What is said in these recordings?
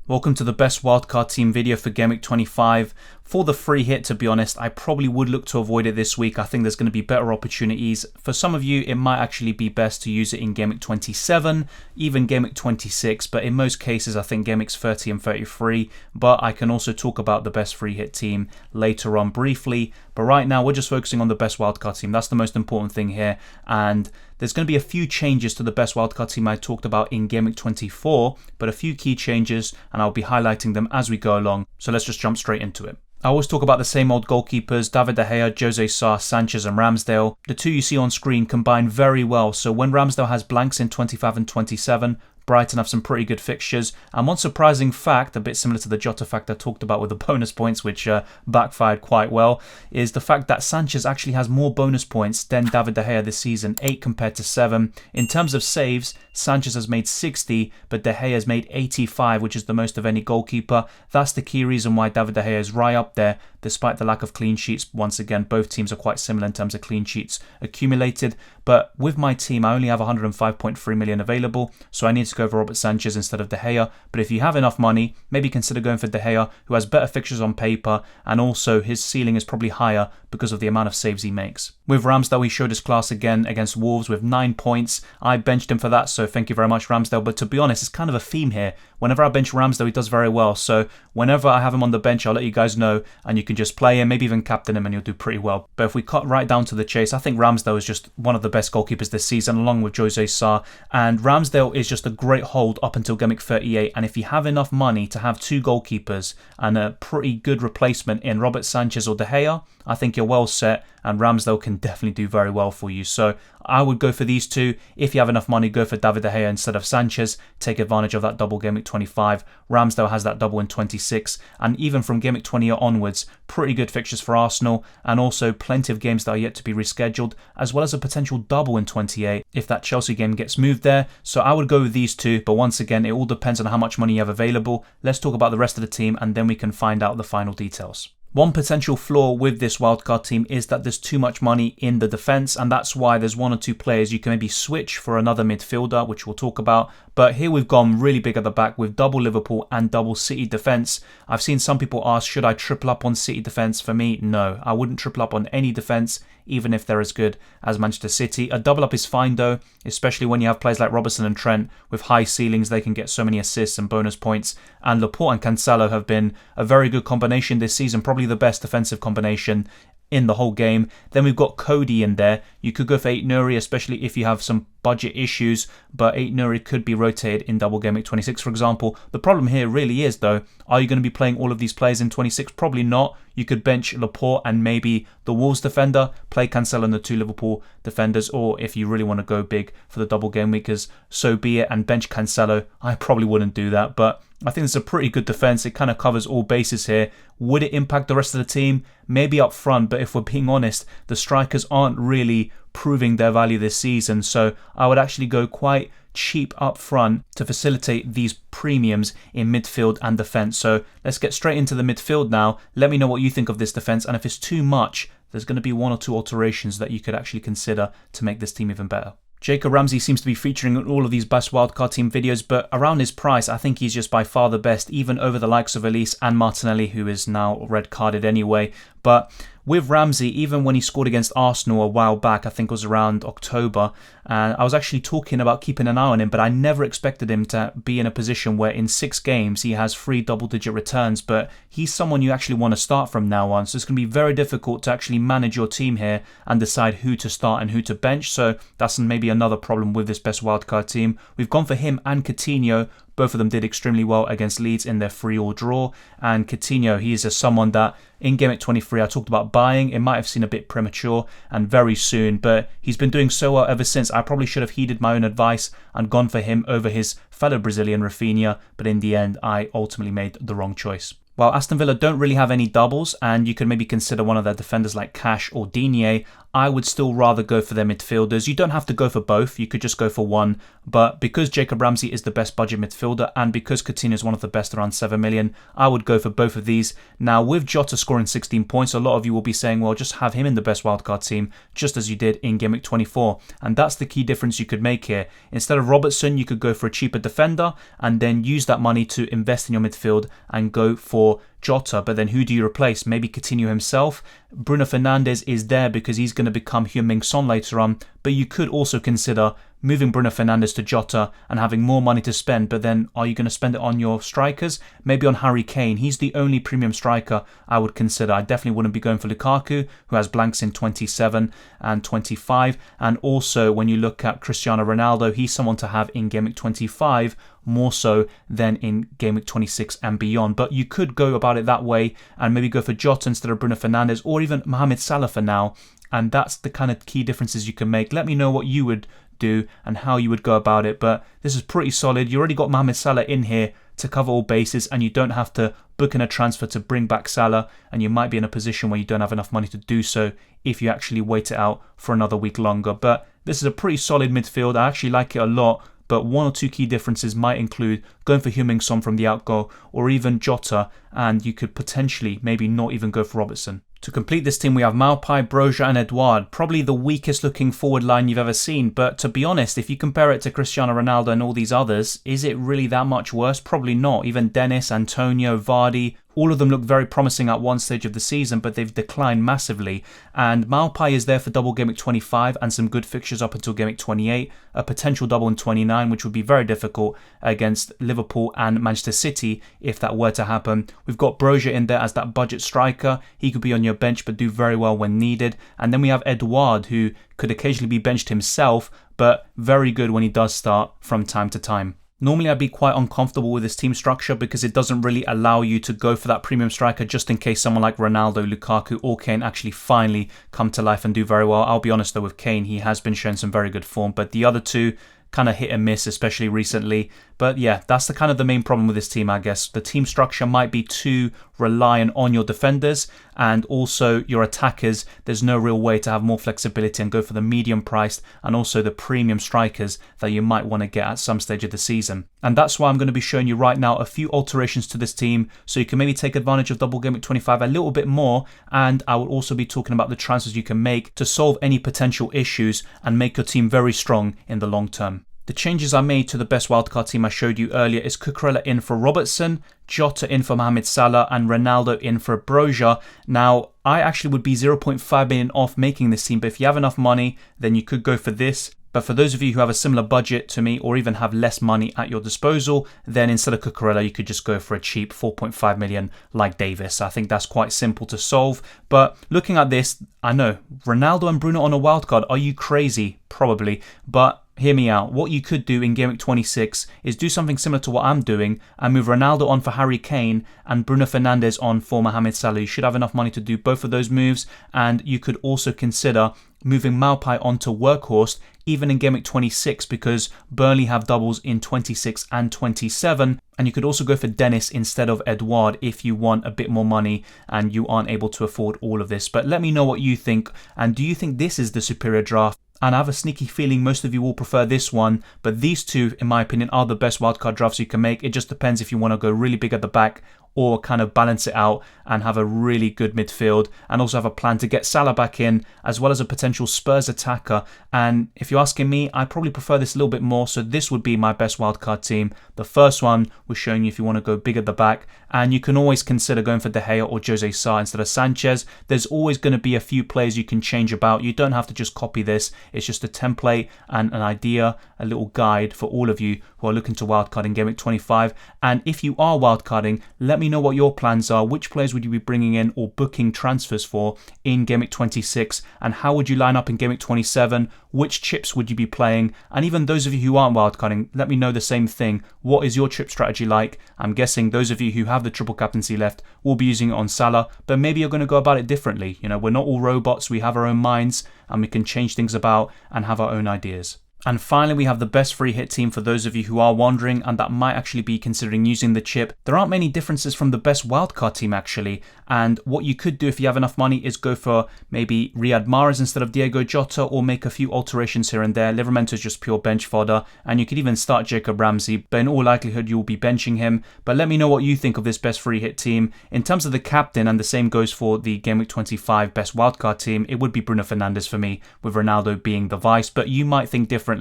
Welcome to the best wildcard team video for Gameweek 25. For the free hit, to be honest, I probably would look to avoid it this week. I think there's going to be better opportunities. For some of you, it might actually be best to use it in Gameweek 27, even Gameweek 26, but in most cases, I think Gameweeks 30 and 33. But I can also talk about the best free hit team later on briefly. But right now, we're just focusing on the best wildcard team. That's the most important thing here. And there's going to be a few changes to the best wildcard team I talked about in Gameweek 24, but a few key changes, and I'll be highlighting them as we go along. So let's just jump straight into it. I always talk about the same old goalkeepers, David De Gea, Jose Salah, Sanchez and Ramsdale. The two you see on screen combine very well, so when Ramsdale has blanks in 25 and 27, Brighton have some pretty good fixtures. And one surprising fact, a bit similar to the Jota fact I talked about with the bonus points, which backfired quite well, is the fact that Sanchez actually has more bonus points than David De Gea this season, 8 compared to 7. In terms of saves, Sanchez has made 60, but De Gea has made 85, which is the most of any goalkeeper. That's the key reason why David De Gea is right up there, despite the lack of clean sheets. Once again, both teams are quite similar in terms of clean sheets accumulated. But with my team, I only have 105.3 million available, so I need to go for Robert Sanchez instead of De Gea. But if you have enough money, maybe consider going for De Gea, who has better fixtures on paper, and also his ceiling is probably higher because of the amount of saves he makes. With Ramsdale, he showed his class again against Wolves with 9 points. I benched him for that, so thank you very much, Ramsdale. But to be honest, it's kind of a theme here. Whenever I bench Ramsdale, he does very well. So whenever I have him on the bench, I'll let you guys know, and you can just play him, maybe even captain him, and you'll do pretty well. But if we cut right down to the chase, I think Ramsdale is just one of the best goalkeepers this season, along with Jose Salah. And Ramsdale is just a great hold up until Gameweek 38. And if you have enough money to have two goalkeepers and a pretty good replacement in Robert Sanchez or De Gea, I think you're well set, and Ramsdale can definitely do very well for you. So I would go for these two. If you have enough money, go for David De Gea instead of Sanchez. Take advantage of that double Gameweek 25. Ramsdale has that double in 26. And even from Gameweek 20 onwards, pretty good fixtures for Arsenal, and also plenty of games that are yet to be rescheduled, as well as a potential double in 28 if that Chelsea game gets moved there. So I would go with these two, but once again, it all depends on how much money you have available. Let's talk about the rest of the team, and then we can find out the final details. One potential flaw with this wildcard team is that there's too much money in the defence, and that's why there's one or two players you can maybe switch for another midfielder, which we'll talk about. But here we've gone really big at the back with double Liverpool and double City defence. I've seen some people ask, should I triple up on City defence? For me, no. I wouldn't triple up on any defence, even if they're as good as Manchester City. A double up is fine though, especially when you have players like Robertson and Trent with high ceilings. They can get so many assists and bonus points. And Laporte and Cancelo have been a very good combination this season, probably the best defensive combination in the whole game. Then we've got Cody in there. You could go for Aït-Nouri, especially if you have some budget issues, but Aït-Nouri could be rotated in double Gameweek 26, for example. The problem here really is, though, are you going to be playing all of these players in 26? Probably not. You could bench Laporte and maybe the Wolves defender, play Cancelo and the two Liverpool defenders, or if you really want to go big for the double game weekers, so be it, and bench Cancelo. I probably wouldn't do that, but I think it's a pretty good defence. It kind of covers all bases here. Would it impact the rest of the team? Maybe up front, but if we're being honest, the strikers aren't really proving their value this season, so I would actually go quite cheap up front to facilitate these premiums in midfield and defence. So let's get straight into the midfield now. Let me know what you think of this defence, and if it's too much, there's going to be one or two alterations that you could actually consider to make this team even better. Jacob Ramsey seems to be featuring in all of these best wildcard team videos, but around his price, I think he's just by far the best, even over the likes of Elise and Martinelli, who is now red carded anyway. But with Ramsey, even when he scored against Arsenal a while back, I think it was around October, and I was actually talking about keeping an eye on him, but I never expected him to be in a position where in 6 games he has 3 double-digit returns. But he's someone you actually want to start from now on, so it's going to be very difficult to actually manage your team here and decide who to start and who to bench. So that's maybe another problem with this best wildcard team. We've gone for him and Coutinho. Both of them did extremely well against Leeds in their 3-3 draw. And Coutinho, he is someone that in Gameweek 23 I talked about buying. It might have seemed a bit premature and very soon, but he's been doing so well ever since. I probably should have heeded my own advice and gone for him over his fellow Brazilian Rafinha, but in the end I ultimately made the wrong choice. While Aston Villa don't really have any doubles, and you could maybe consider one of their defenders like Cash or Digne, I would still rather go for their midfielders. You don't have to go for both, you could just go for one, but because Jacob Ramsey is the best budget midfielder and because Coutinho is one of the best around 7 million, I would go for both of these. Now with Jota scoring 16 points, a lot of you will be saying, well, just have him in the best wildcard team, just as you did in Game Week 24, and that's the key difference you could make here. Instead of Robertson, you could go for a cheaper defender and then use that money to invest in your midfield and go for Jota. But then who do you replace? Maybe Coutinho himself. Bruno Fernandes is there because he's going to become Heung-min Son later on, but you could also consider moving Bruno Fernandes to Jota and having more money to spend. But then are you going to spend it on your strikers? Maybe on Harry Kane. He's the only premium striker I would consider. I definitely wouldn't be going for Lukaku, who has blanks in 27 and 25. And also when you look at Cristiano Ronaldo, he's someone to have in Game Week 25 more so than in Game Week 26 and beyond. But you could go about it that way and maybe go for Jota instead of Bruno Fernandes, or even Mohamed Salah for now. And that's the kind of key differences you can make. Let me know what you would do and how you would go about it, but this is pretty solid. You already got Mohamed Salah in here to cover all bases, and you don't have to book in a transfer to bring back Salah, and you might be in a position where you don't have enough money to do so if you actually wait it out for another week longer. But this is a pretty solid midfield. I actually like it a lot, but one or two key differences might include going for Heung-min Son from the outgo, or even Jota, and you could potentially maybe not even go for Robertson. To complete this team, we have Maupay, Broja and Edouard. Probably the weakest looking forward line you've ever seen, but to be honest, if you compare it to Cristiano Ronaldo and all these others, is it really that much worse? Probably not. Even Dennis, Antonio, Vardy, all of them look very promising at one stage of the season, but they've declined massively. And Maupay is there for double Game Week 25 and some good fixtures up until Game Week 28, a potential double in 29, which would be very difficult against Liverpool and Manchester City if that were to happen. We've got Broja in there as that budget striker. He could be on your bench but do very well when needed. And then we have Edouard, who could occasionally be benched himself, but very good when he does start from time to time. Normally I'd be quite uncomfortable with this team structure because it doesn't really allow you to go for that premium striker just in case someone like Ronaldo, Lukaku or Kane actually finally come to life and do very well. I'll be honest though, with Kane, he has been showing some very good form, but the other two kind of hit and miss, especially recently. But yeah, that's the main problem with this team, I guess. The team structure might be too reliant on your defenders and also your attackers. There's no real way to have more flexibility and go for the medium priced and also the premium strikers that you might want to get at some stage of the season. And that's why I'm going to be showing you right now a few alterations to this team so you can maybe take advantage of Double Game Week 25 a little bit more. And I will also be talking about the transfers you can make to solve any potential issues and make your team very strong in the long term. The changes I made to the best wildcard team I showed you earlier is Cucurella in for Robertson, Jota in for Mohamed Salah and Ronaldo in for Broja. Now, I actually would be 0.5 million off making this team, but if you have enough money, then you could go for this. But for those of you who have a similar budget to me or even have less money at your disposal, then instead of Cucurella, you could just go for a cheap 4.5 million like Davis. I think that's quite simple to solve. But looking at this, I know, Ronaldo and Bruno on a wildcard, are you crazy? Probably. But hear me out. What you could do in Game Week 26 is do something similar to what I'm doing and move Ronaldo on for Harry Kane and Bruno Fernandes on for Mohamed Salah. You should have enough money to do both of those moves, and you could also consider moving Maupay onto Workhorse even in Game Week 26 because Burnley have doubles in 26 and 27, and you could also go for Dennis instead of Edouard if you want a bit more money and you aren't able to afford all of this. But let me know what you think, and do you think this is the superior draft? And I have a sneaky feeling most of you will prefer this one, but these two, in my opinion, are the best wildcard drafts you can make. It just depends if you want to go really big at the back or kind of balance it out and have a really good midfield and also have a plan to get Salah back in as well as a potential Spurs attacker. And if you're asking me, I probably prefer this a little bit more, so this would be my best wildcard team. The first one was showing you if you want to go big at the back, and you can always consider going for De Gea or Jose Sa instead of Sanchez. There's always going to be a few players you can change about. You don't have to just copy this. It's just a template and an idea, a little guide for all of you who are looking to wildcard in Game Week 25. And if you are wildcarding, let me know what your plans are. Which players would you be bringing in or booking transfers for in Game Week 26? And how would you line up in Game Week 27? Which chips would you be playing? And even those of you who aren't wildcarding, let me know the same thing. What is your chip strategy like? I'm guessing those of you who have the triple captaincy left will be using it on Salah, but maybe you're going to go about it differently. You know, we're not all robots. We have our own minds and we can change things about and have our own ideas. And finally, we have the best free hit team for those of you who are wondering and that might actually be considering using the chip. There aren't many differences from the best wildcard team actually, and what you could do if you have enough money is go for maybe Riyad Mahrez instead of Diego Jota, or make a few alterations here and there. Livramento is just pure bench fodder, and you could even start Jacob Ramsey, but in all likelihood you will be benching him. But let me know what you think of this best free hit team. In terms of the captain, and the same goes for the Game Week 25 best wildcard team, it would be Bruno Fernandes for me, with Ronaldo being the vice, but you might think differently.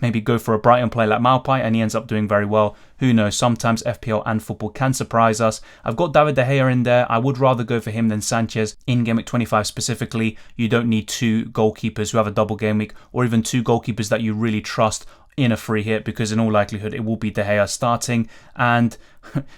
Maybe go for a Brighton player like Maupai and he ends up doing very well. Who knows, sometimes FPL and football can surprise us. I've got David De Gea in there. I would rather go for him than Sanchez in Game Week 25 specifically. You don't need two goalkeepers who have a double game week, or even two goalkeepers that you really trust in a free hit, because in all likelihood it will be De Gea starting, and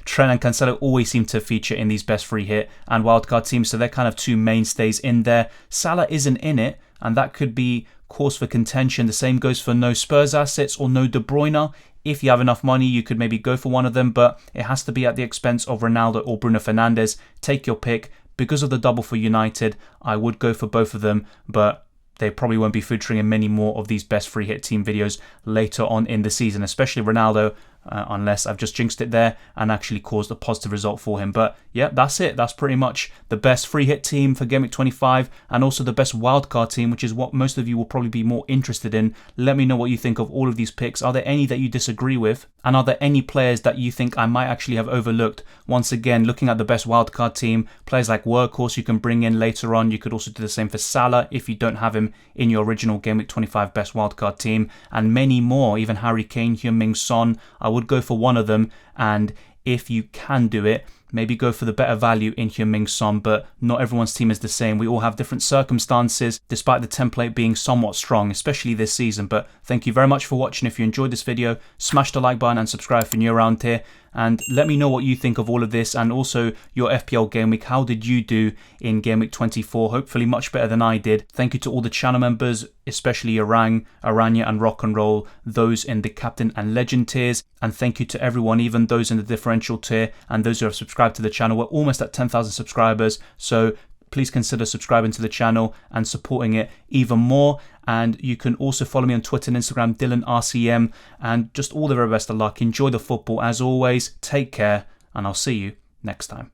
Trent and Cancelo always seem to feature in these best free hit and wildcard teams, so they're kind of two mainstays in there. Salah isn't in it, and that could be cause for contention. The same goes for no Spurs assets or no De Bruyne. If you have enough money, you could maybe go for one of them, but it has to be at the expense of Ronaldo or Bruno Fernandes. Take your pick. Because of the double for United, I would go for both of them, but they probably won't be featuring in many more of these best free hit team videos later on in the season, especially Ronaldo, unless I've just jinxed it there and actually caused a positive result for him. But yeah, that's it. That's pretty much the best free hit team for Game Week 25, and also the best wildcard team, which is what most of you will probably be more interested in. Let me know what you think of all of these picks. Are there any that you disagree with? And are there any players that you think I might actually have overlooked? Once again, looking at the best wildcard team, players like Workhorse you can bring in later on. You could also do the same for Salah if you don't have him in your original Game Week 25 best wildcard team, and many more, even Harry Kane, Heung-min Son. I would go for one of them, and if you can do it, maybe go for the better value in Heung-min Son, but not everyone's team is the same. We all have different circumstances, despite the template being somewhat strong, especially this season. But thank you very much for watching. If you enjoyed this video, smash the like button and subscribe if you're new around here. And let me know what you think of all of this, and also your FPL game week. How did you do in Game Week 24? Hopefully much better than I did. Thank you to all the channel members, especially Aranya and Rock and Roll, those in the Captain and Legend tiers. And thank you to everyone, even those in the differential tier and those who have subscribed to the channel. We're almost at 10,000 subscribers, so please consider subscribing to the channel and supporting it even more. And you can also follow me on Twitter and Instagram, DylanRCM, and just all the very best of luck. Enjoy the football as always. Take care, and I'll see you next time.